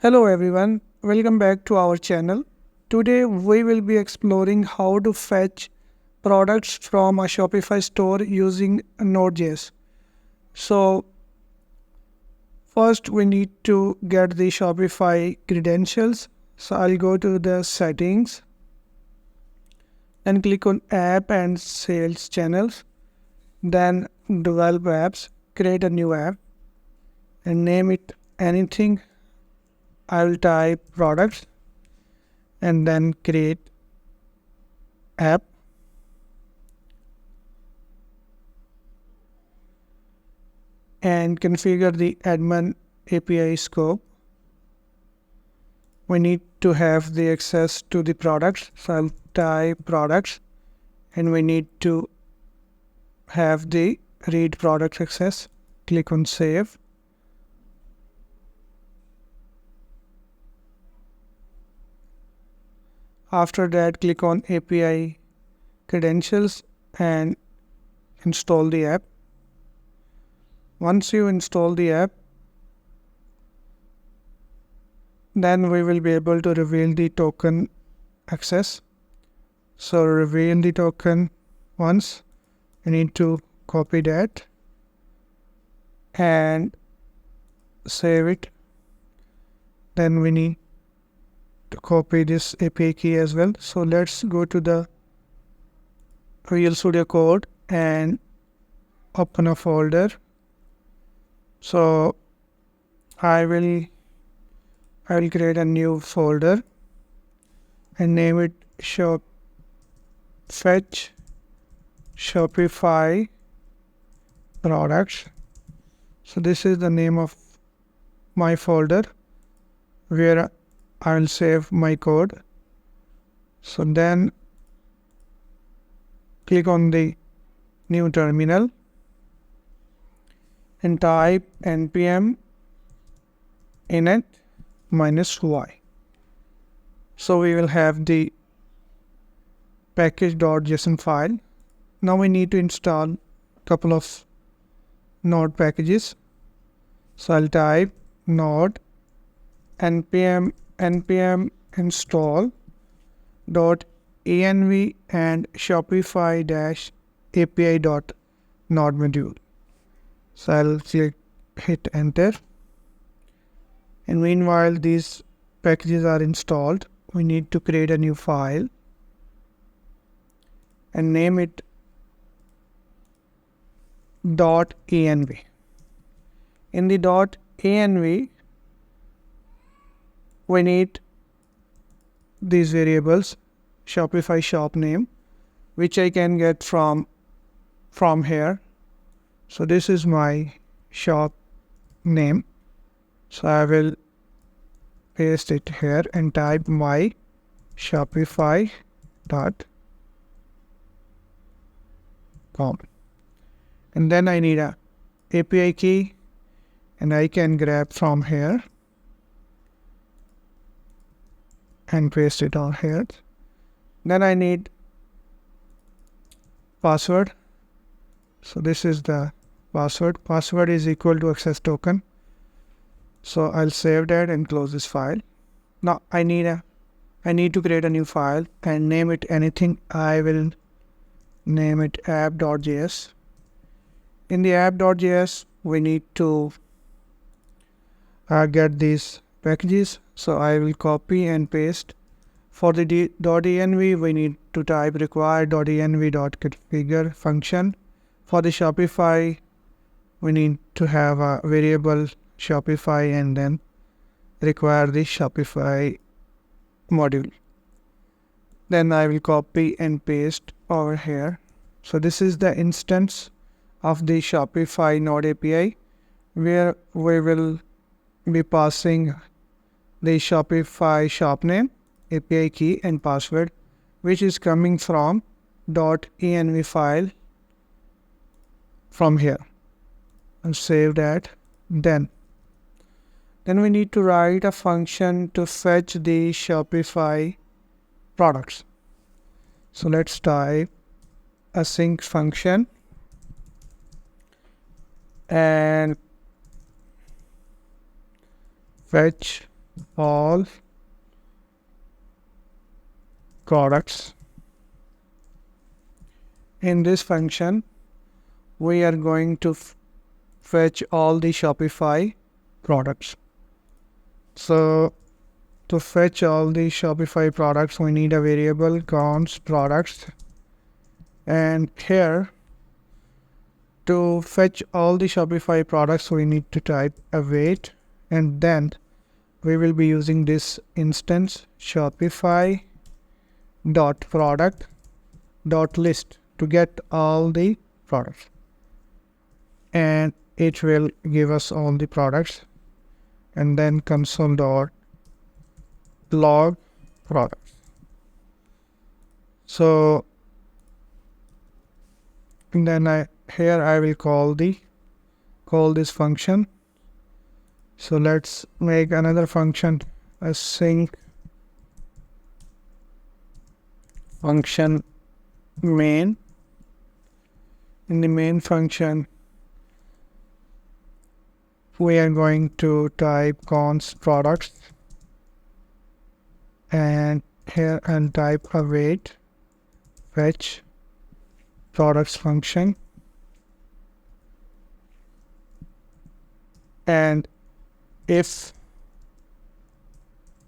Hello everyone, welcome back to our channel. Today we will be exploring how to fetch products from a Shopify store using Node.js. So first we need to get the Shopify credentials. So I'll go to the settings and click on app and sales channels. Then develop apps, create a new app and name it anything. I will type products and then create app. And configure the admin API scope. We need to have the access to the products. So I'll type products and we need to have the read products access. Click on save. After that, click on API credentials and install the app. Once you install the app, then we will be able to reveal the token access. So reveal the token once. We need to copy that and save it. Then we need to copy this API key as well. So let's go to the Visual Studio Code and open a folder. So I will create a new folder and name it fetch Shopify products. So this is the name of my folder where I will save my code. So then click on the new terminal and type npm init -y. So we will have the package.json file. Now we need to install a couple of node packages. So I'll type node npm install .env and shopify-api-node module. So I'll hit enter. And meanwhile these packages are installed, we need to create a new file and name it .env. In the .env we need these variables, Shopify shop name, which I can get from here. So this is my shop name. So I will paste it here and type my shopify.com. And then I need a API key and I can grab from here and paste it on here. Then I need password. So this is the password. Password is equal to access token. So I'll save that and close this file. Now I need to create a new file and name it anything. I will name it app.js. In the app.js we need to get these packages. So I will copy and paste. For the .env we need to type require.env.configure function. For the Shopify we need to have a variable Shopify and then require the Shopify module. Then I will copy and paste over here. So this is the instance of the Shopify Node API where we will be passing the Shopify shop name, API key and password, which is coming from .env file from here. I'll save that. Then we need to write a function to fetch the Shopify products. So let's type async function and fetch all products. In this function, we are going to fetch all the Shopify products. So to fetch all the Shopify products, we need a variable const products, and here to fetch all the Shopify products we need to type await, and then we will be using this instance Shopify dot product dot list to get all the products, and it will give us all the products, and then console dot log products. So then I will call this function. So let's make another function, a sync function main. In the main function, we are going to type const products, and here and type await fetch products function, and if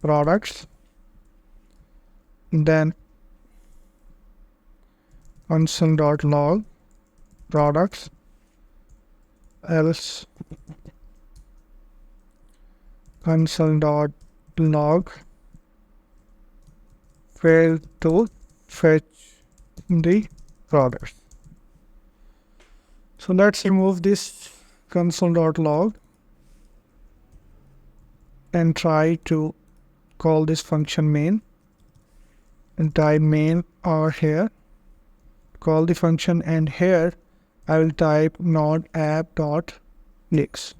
products, then console.log products, else console.log failed to fetch the products. So let's remove this console.log and try to call this function main, and type main over here, call the function, and here I will type node app.js.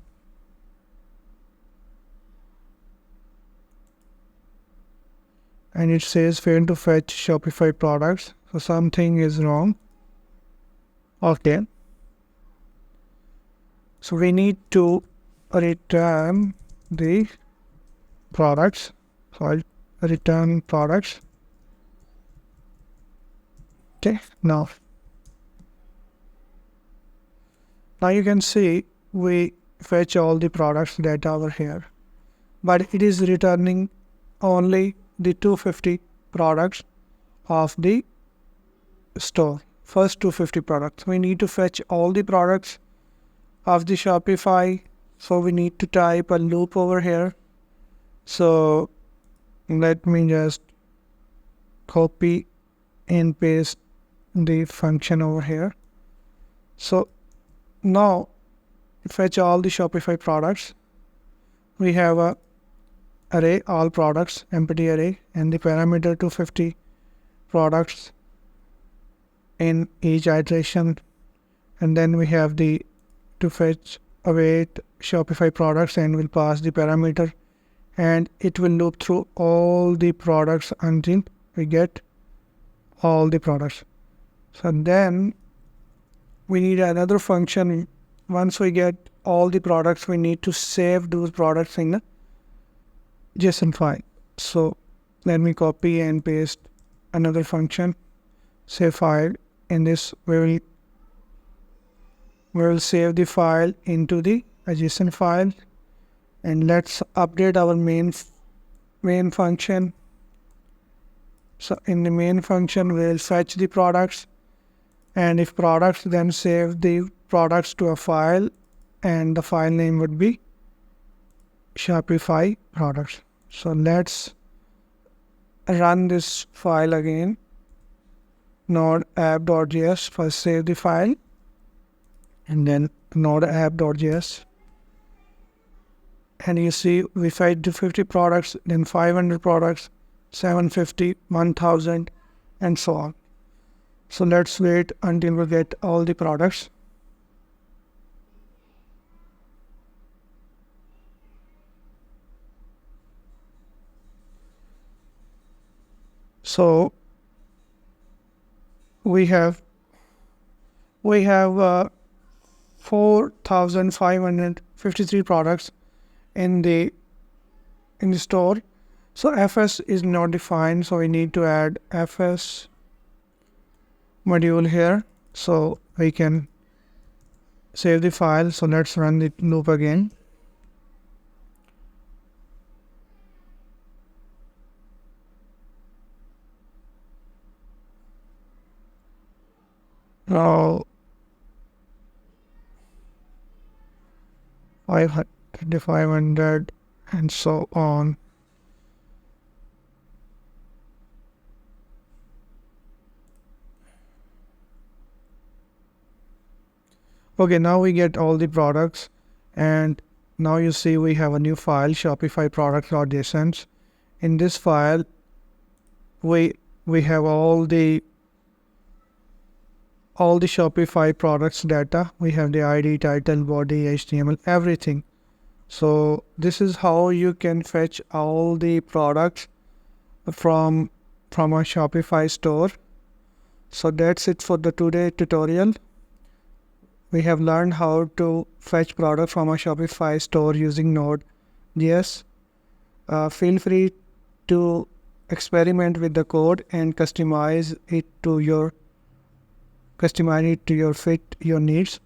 And it says failed to fetch Shopify products, so something is wrong. Okay, so we need to return the products. So I'll return products. Okay, now you can see we fetch all the products data over here, but it is returning only the 250 products of the store, first 250 products. We need to fetch all the products of the Shopify, so we need to type a loop over here. So let me just copy and paste the function over here. So now fetch all the Shopify products. We have a array all products, empty array, and the parameter 250 products in each iteration, and then we have the to fetch await Shopify products, and we'll pass the parameter, and it will loop through all the products until we get all the products. So then we need another function. Once we get all the products, we need to save those products in a JSON file. So let me copy and paste another function, save file. In this we will save the file into the JSON file, and let's update our main function. So in the main function we will fetch the products, and if products, then save the products to a file, and the file name would be Shopify products. So let's run this file again, node app.js. First save the file, and then node app.js, and you see we fetched 250 products, then 500 products, 750, 1000, and so on. So let's wait until we get all the products. So we have 4,553 products in the in the store. So fs is not defined, so we need to add fs module here so we can save the file. So let's run the loop again. Now 500 and so on. Okay, now we get all the products, and now you see we have a new file, Shopify product.json. In this file, we have all the Shopify products data. We have the ID, title, body, HTML, everything. So this is how you can fetch all the products from a Shopify store. So that's it for the today tutorial. We have learned how to fetch product from a Shopify store using Node.js. Feel free to experiment with the code and customize it to your fit your needs.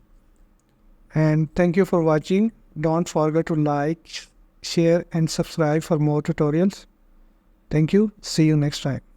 And thank you for watching. Don't forget to like, share and subscribe for more tutorials. Thank you. See you next time.